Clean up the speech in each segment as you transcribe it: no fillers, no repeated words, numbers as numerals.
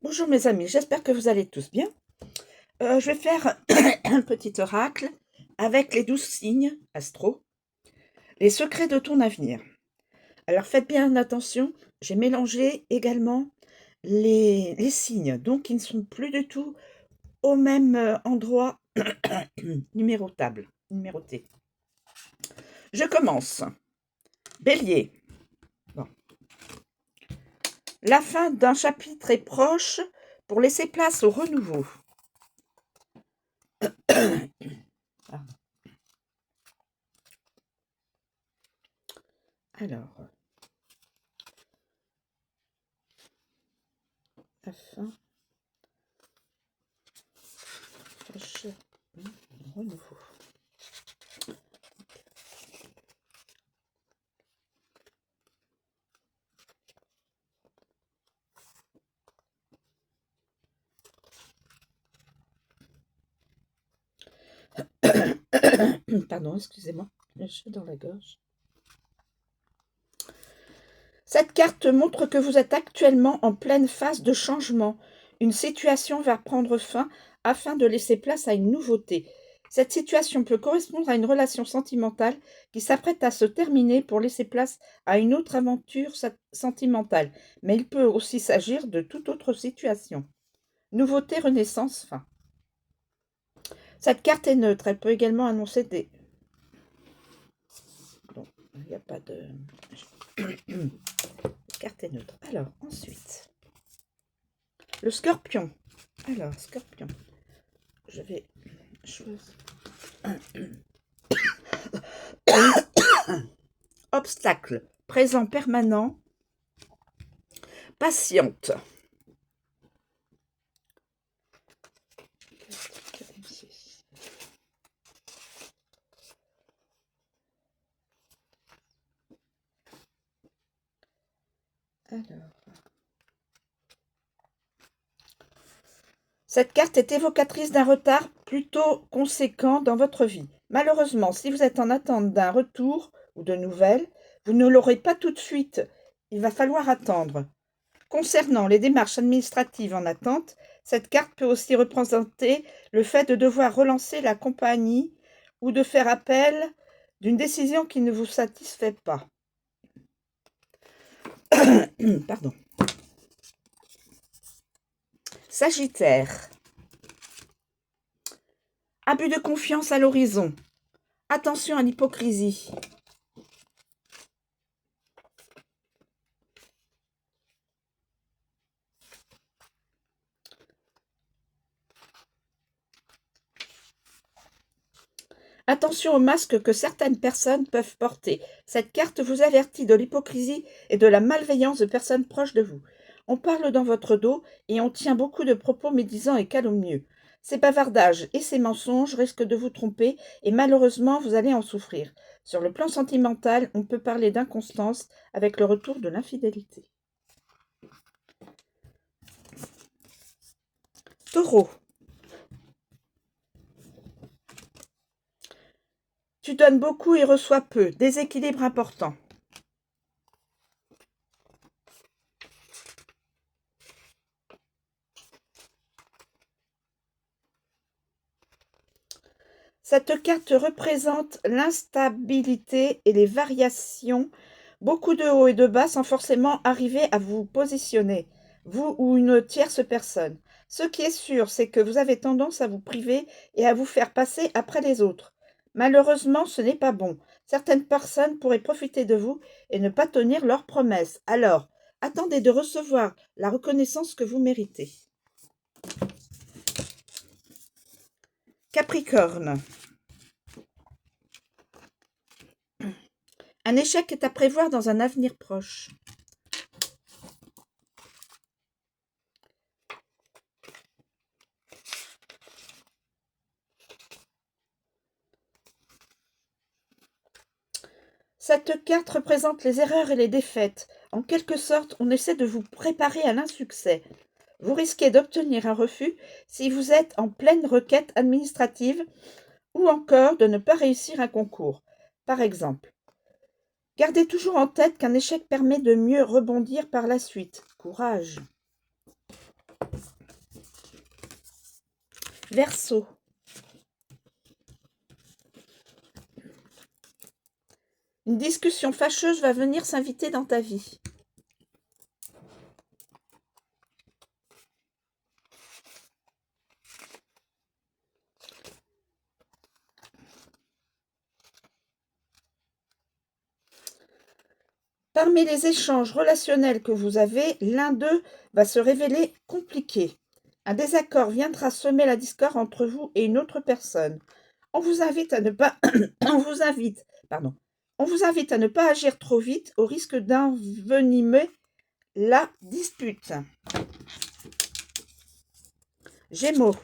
Bonjour mes amis, j'espère que vous allez tous bien. Je vais faire un petit oracle avec les 12 signes astro, les secrets de ton avenir. Alors faites bien attention, j'ai mélangé également les signes, donc ils ne sont plus du tout au même endroit numérotés. Je commence. Bélier. Bon. La fin d'un chapitre est proche pour laisser place au renouveau. Alors, la fin, proche, renouveau. Pardon, excusez-moi, je suis dans la gorge. Cette carte montre que vous êtes actuellement en pleine phase de changement. Une situation va prendre fin afin de laisser place à une nouveauté. Cette situation peut correspondre à une relation sentimentale qui s'apprête à se terminer pour laisser place à une autre aventure sentimentale. Mais il peut aussi s'agir de toute autre situation. Nouveauté, renaissance, fin. Cette carte est neutre. Elle peut également annoncer des... Non, il n'y a pas de... Carte est neutre. Alors, ensuite, le scorpion. Alors, scorpion. Je vais choisir. Obstacle. Présent permanent. Patiente. Alors. Cette carte est évocatrice d'un retard plutôt conséquent dans votre vie. Malheureusement, si vous êtes en attente d'un retour ou de nouvelles, vous ne l'aurez pas tout de suite. Il va falloir attendre. Concernant les démarches administratives en attente, cette carte peut aussi représenter le fait de devoir relancer la compagnie ou de faire appel d'une décision qui ne vous satisfait pas. Pardon. Sagittaire. Abus de confiance à l'horizon. Attention à l'hypocrisie. Attention aux masques que certaines personnes peuvent porter. Cette carte vous avertit de l'hypocrisie et de la malveillance de personnes proches de vous. On parle dans votre dos et on tient beaucoup de propos médisants et calomnieux. Ces bavardages et ces mensonges risquent de vous tromper et malheureusement vous allez en souffrir. Sur le plan sentimental, on peut parler d'inconstance avec le retour de l'infidélité. Taureau. Tu donnes beaucoup et reçois peu. Déséquilibre important. Cette carte représente l'instabilité et les variations. Beaucoup de hauts et de bas sans forcément arriver à vous positionner, vous ou une tierce personne. Ce qui est sûr, c'est que vous avez tendance à vous priver et à vous faire passer après les autres. Malheureusement, ce n'est pas bon. Certaines personnes pourraient profiter de vous et ne pas tenir leurs promesses. Alors, attendez de recevoir la reconnaissance que vous méritez. Capricorne. Un échec est à prévoir dans un avenir proche. Cette carte représente les erreurs et les défaites. En quelque sorte, on essaie de vous préparer à l'insuccès. Vous risquez d'obtenir un refus si vous êtes en pleine requête administrative ou encore de ne pas réussir un concours. Par exemple, gardez toujours en tête qu'un échec permet de mieux rebondir par la suite. Courage! Verseau. Une discussion fâcheuse va venir s'inviter dans ta vie. Parmi les échanges relationnels que vous avez, l'un d'eux va se révéler compliqué. Un désaccord viendra semer la discorde entre vous et une autre personne. On vous invite à ne pas on vous invite à ne pas agir trop vite au risque d'envenimer la dispute. Gémeaux.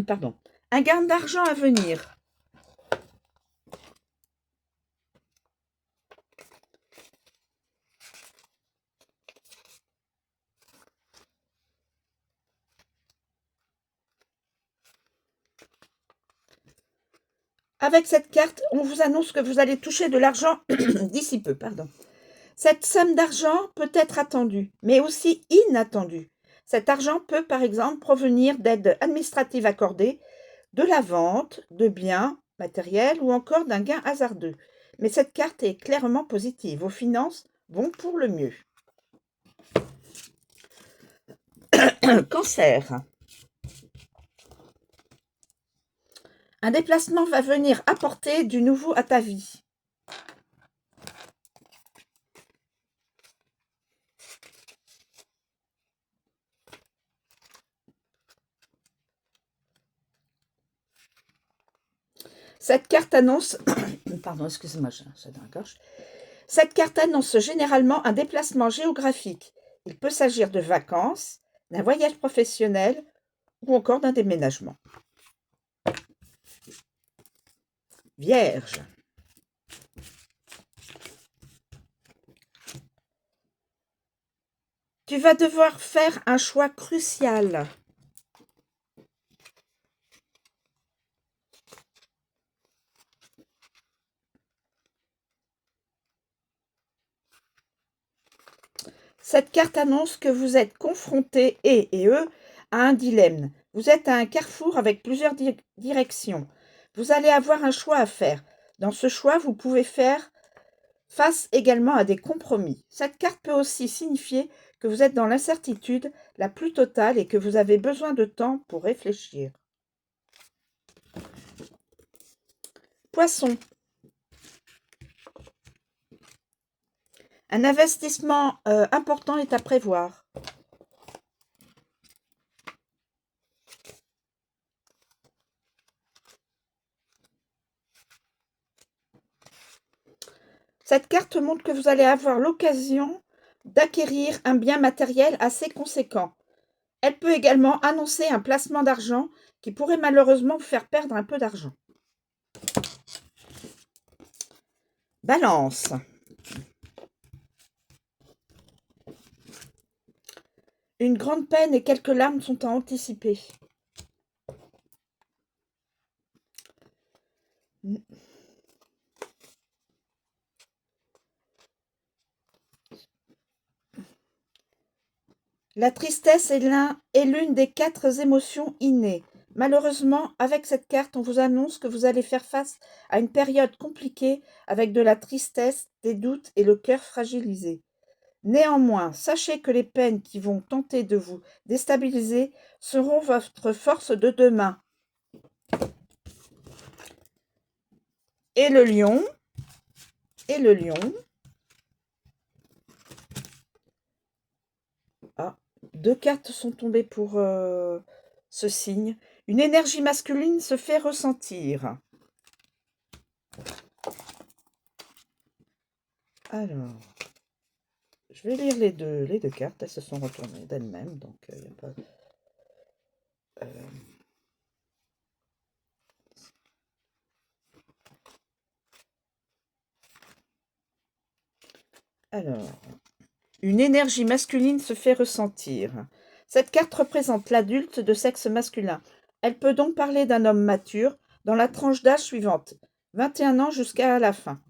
Pardon. Un gain d'argent à venir. Avec cette carte, on vous annonce que vous allez toucher de l'argent d'ici peu. Cette somme d'argent peut être attendue, mais aussi inattendue. Cet argent peut, par exemple, provenir d'aides administratives accordées, de la vente de biens matériels ou encore d'un gain hasardeux. Mais cette carte est clairement positive. Vos finances vont pour le mieux. Cancer. Un déplacement va venir apporter du nouveau à ta vie. Cette carte annonce... Pardon, excusez-moi, j'ai dans la gorge. Cette carte annonce généralement un déplacement géographique. Il peut s'agir de vacances, d'un voyage professionnel ou encore d'un déménagement. Vierge. Tu vas devoir faire un choix crucial. Cette carte annonce que vous êtes confronté, et eux, à un dilemme. Vous êtes à un carrefour avec plusieurs directions. Vous allez avoir un choix à faire. Dans ce choix, vous pouvez faire face également à des compromis. Cette carte peut aussi signifier que vous êtes dans l'incertitude la plus totale et que vous avez besoin de temps pour réfléchir. Poisson. Un investissement important est à prévoir. Cette carte montre que vous allez avoir l'occasion d'acquérir un bien matériel assez conséquent. Elle peut également annoncer un placement d'argent qui pourrait malheureusement vous faire perdre un peu d'argent. Balance. Une grande peine et quelques larmes sont à anticiper. La tristesse est l'une des 4 émotions innées. Malheureusement, avec cette carte, on vous annonce que vous allez faire face à une période compliquée avec de la tristesse, des doutes et le cœur fragilisé. Néanmoins, sachez que les peines qui vont tenter de vous déstabiliser seront votre force de demain. Et le lion. Ah, 2 cartes sont tombées pour ce signe. Une énergie masculine se fait ressentir. Alors, je vais lire les deux cartes. Elles se sont retournées d'elles-mêmes, donc il n'y a pas... Alors, une énergie masculine se fait ressentir. Cette carte représente l'adulte de sexe masculin. Elle peut donc parler d'un homme mature dans la tranche d'âge suivante, 21 ans jusqu'à la fin.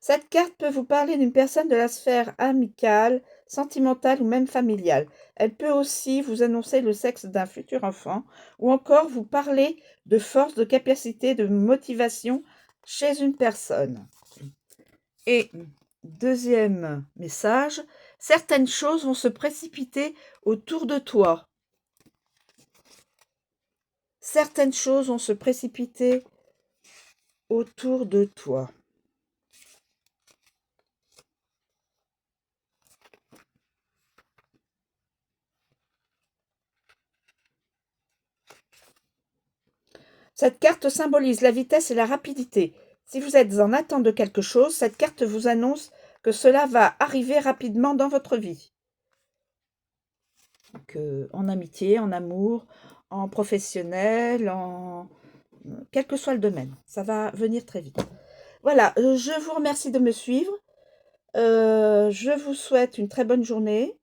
Cette carte peut vous parler d'une personne de la sphère amicale, sentimentale ou même familiale. Elle peut aussi vous annoncer le sexe d'un futur enfant ou encore vous parler de force, de capacité, de motivation chez une personne. Et deuxième message, certaines choses vont se précipiter autour de toi. Certaines choses vont se précipiter autour de toi. Cette carte symbolise la vitesse et la rapidité. Si vous êtes en attente de quelque chose, cette carte vous annonce que cela va arriver rapidement dans votre vie. Donc, en amitié, en amour, en professionnel, quel que soit le domaine. Ça va venir très vite. Voilà, je vous remercie de me suivre. Je vous souhaite une très bonne journée.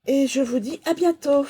Et je vous dis à bientôt.